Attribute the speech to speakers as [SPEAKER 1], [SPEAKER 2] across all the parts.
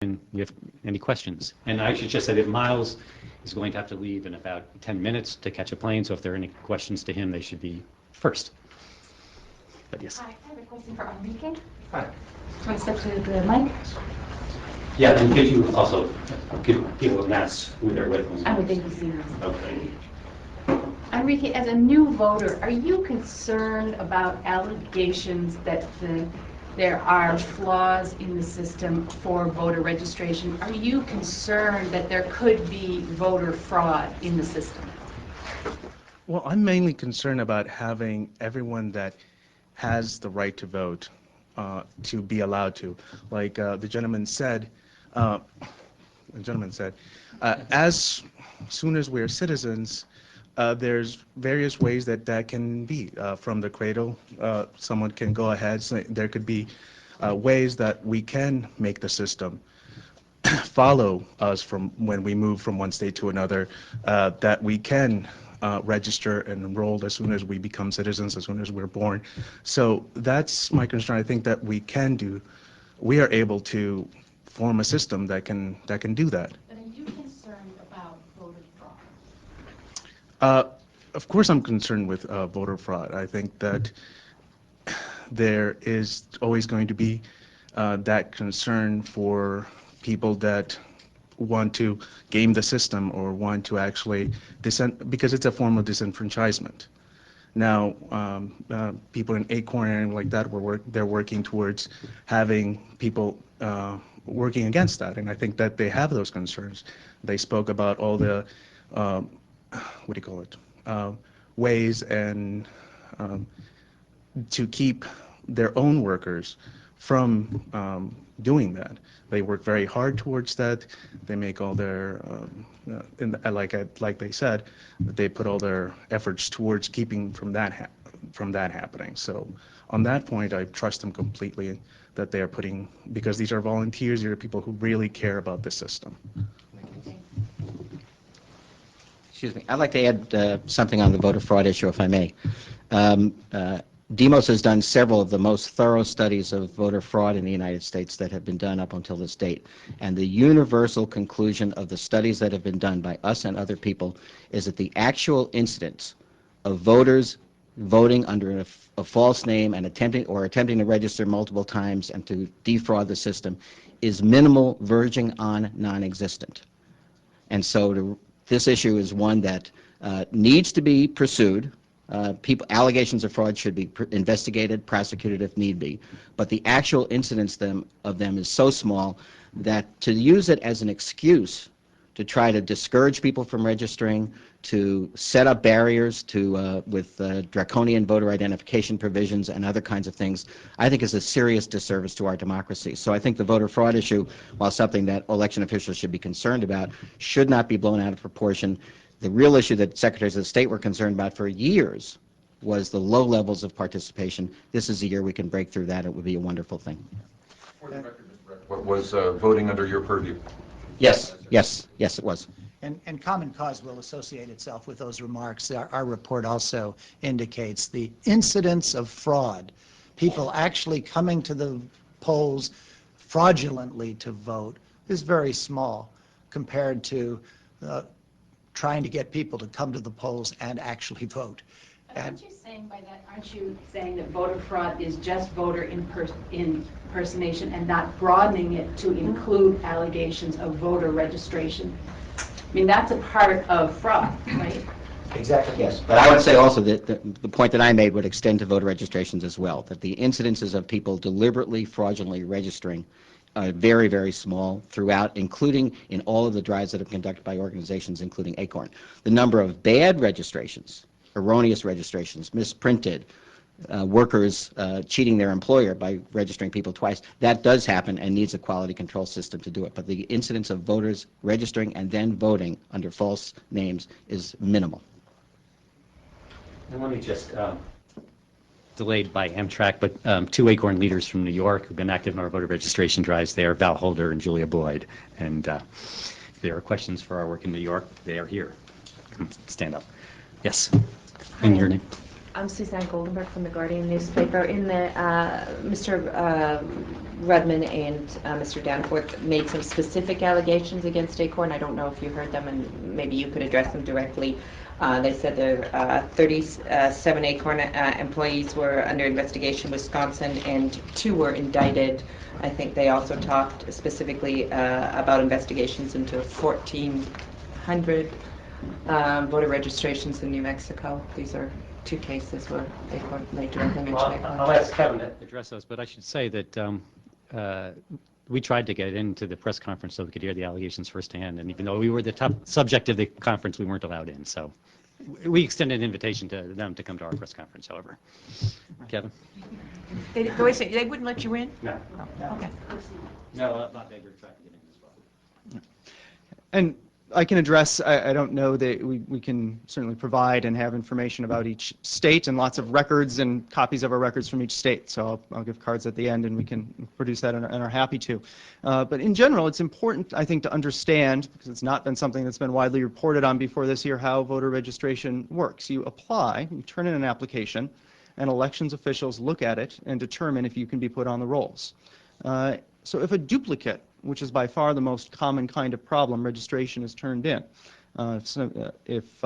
[SPEAKER 1] and you have any questions. And I should just say that Miles is going to have to leave in about 10 minutes to catch a plane, so if there are any questions to him, they should be first. But yes.
[SPEAKER 2] Hi, I have a question for Enrique.
[SPEAKER 1] Hi.
[SPEAKER 2] Do you want to step to the mic?
[SPEAKER 1] Yeah, and could you also give people a mass who they're with?
[SPEAKER 2] I'm with ABC.
[SPEAKER 1] Okay.
[SPEAKER 2] Enrique, as a new voter, are you concerned about allegations that there are flaws in the system for voter registration? Are you concerned that there could be voter fraud in the system?
[SPEAKER 3] Well, I'm mainly concerned about having everyone that has the right to vote to be allowed to. Like the gentleman said, as soon as we're citizens, there's various ways that can be. From the cradle, someone can go ahead. So there could be ways that we can make the system follow us from when we move from one state to another, that we can register and enroll as soon as we become citizens, as soon as we're born. So that's my concern. I think that we are able to form a system that can do that.
[SPEAKER 2] But are you concerned about voter fraud?
[SPEAKER 3] Of course I'm concerned with voter fraud. I think that there is always going to be that concern for people that want to game the system or want to actually because it's a form of disenfranchisement. Now, people in ACORN and like that, they're working towards having people working against that, and I think that they have those concerns. They spoke about all the ways and to keep their own workers from doing that. They work very hard towards that. They make all their, like they said, they put all their efforts towards keeping from that happening. So on that point, I trust them completely that they are putting, because these are volunteers, these are people who really care about the system.
[SPEAKER 4] Excuse me. I'd like to add something on the voter fraud issue, if I may. Demos has done several of the most thorough studies of voter fraud in the United States that have been done up until this date. And the universal conclusion of the studies that have been done by us and other people is that the actual incidence of voters voting under a false name and attempting to register multiple times and to defraud the system is minimal, verging on non-existent. And so this issue is one that needs to be pursued. Allegations of fraud should be investigated, prosecuted if need be, but the actual incidence of them is so small that to use it as an excuse to try to discourage people from registering, to set up barriers with draconian voter identification provisions and other kinds of things, I think is a serious disservice to our democracy. So I think the voter fraud issue, while something that election officials should be concerned about, should not be blown out of proportion. The real issue that secretaries of state were concerned about for years was the low levels of participation. This is a year we can break through that. It would be a wonderful thing.
[SPEAKER 5] For the record, Mr. Brett, what was voting under your purview?
[SPEAKER 4] Yes, it was.
[SPEAKER 6] And Common Cause will associate itself with those remarks. Our report also indicates the incidence of fraud, people actually coming to the polls fraudulently to vote, is very small compared to trying to get people to come to the polls and actually vote.
[SPEAKER 2] Aren't you saying by that, aren't you saying that voter fraud is just voter impersonation and not broadening it to include allegations of voter registration? I mean, that's a part of fraud, right?
[SPEAKER 4] Exactly, yes. But I would say also that the point that I made would extend to voter registrations as well, that the incidences of people deliberately, fraudulently registering very, very small throughout, including in all of the drives that have been conducted by organizations, including ACORN. The number of bad registrations, erroneous registrations, misprinted, workers cheating their employer by registering people twice, that does happen and needs a quality control system to do it. But the incidence of voters registering and then voting under false names is minimal.
[SPEAKER 1] And let me just, delayed by Amtrak, but two ACORN leaders from New York who've been active in our voter registration drives there, Val Holder and Julia Boyd. And if there are questions for our work in New York, they are here. Come stand up. Yes. And your name?
[SPEAKER 7] I'm Suzanne Goldenberg from the Guardian newspaper. In the Mr. Rudman and Mr. Danforth made some specific allegations against ACORN. I don't know if you heard them, and maybe you could address them directly. They said there 37 ACORN employees were under investigation in Wisconsin, and 2 were indicted. I think they also talked specifically about investigations into 1,400 voter registrations in New Mexico. These are 2 cases where ACORN made directly mention ACORN.
[SPEAKER 1] I'll ask Kevin to address those, but I should say that we tried to get into the press conference so we could hear the allegations firsthand, and even though we were the top subject of the conference, we weren't allowed in. So we extended an invitation to them to come to our press conference, however. Kevin?
[SPEAKER 7] Wait a second, they wouldn't let you in?
[SPEAKER 1] No.
[SPEAKER 7] Okay.
[SPEAKER 1] No, Bob Edgar tried to get in as well.
[SPEAKER 8] And I can address, I don't know that we can certainly provide and have information about each state and lots of records and copies of our records from each state. So I'll give cards at the end and we can produce that and are happy to. But in general, it's important, I think, to understand, because it's not been something that's been widely reported on before this year, how voter registration works. You apply, you turn in an application, and elections officials look at it and determine if you can be put on the rolls. So if a duplicate, which is by far the most common kind of problem, registration is turned in. If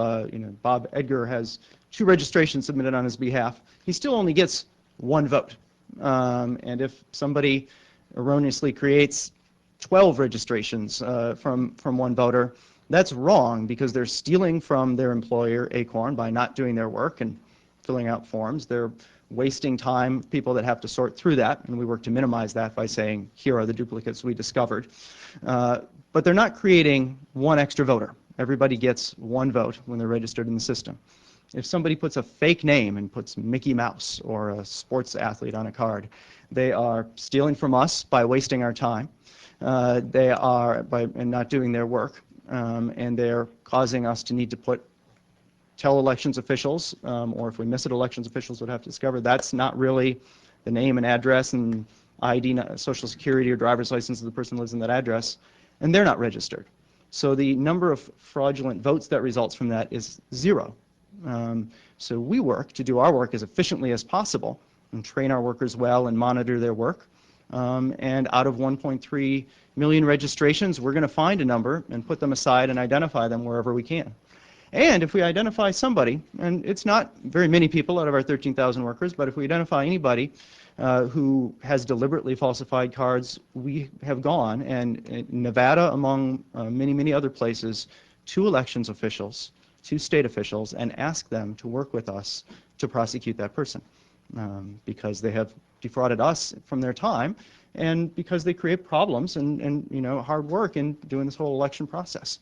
[SPEAKER 8] Bob Edgar has 2 registrations submitted on his behalf, he still only gets 1 vote. And if somebody erroneously creates 12 registrations from 1 voter, that's wrong because they're stealing from their employer, ACORN, by not doing their work and filling out forms. They're wasting time, people that have to sort through that, and we work to minimize that by saying, here are the duplicates we discovered. But they're not creating 1 extra voter. Everybody gets 1 vote when they're registered in the system. If somebody puts a fake name and puts Mickey Mouse or a sports athlete on a card, they are stealing from us by wasting our time. They are and not doing their work, and they're causing us to need to tell elections officials, or if we miss it, elections officials would have to discover that's not really the name and address and ID, social security or driver's license of the person who lives in that address, and they're not registered. So the number of fraudulent votes that results from that is 0. So we work to do our work as efficiently as possible and train our workers well and monitor their work. And out of 1.3 million registrations, we're going to find a number and put them aside and identify them wherever we can. And if we identify somebody, and it's not very many people out of our 13,000 workers, but if we identify anybody who has deliberately falsified cards, we have gone, and in Nevada, among many, many other places, to elections officials, to state officials, and ask them to work with us to prosecute that person because they have defrauded us from their time and because they create problems and hard work in doing this whole election process.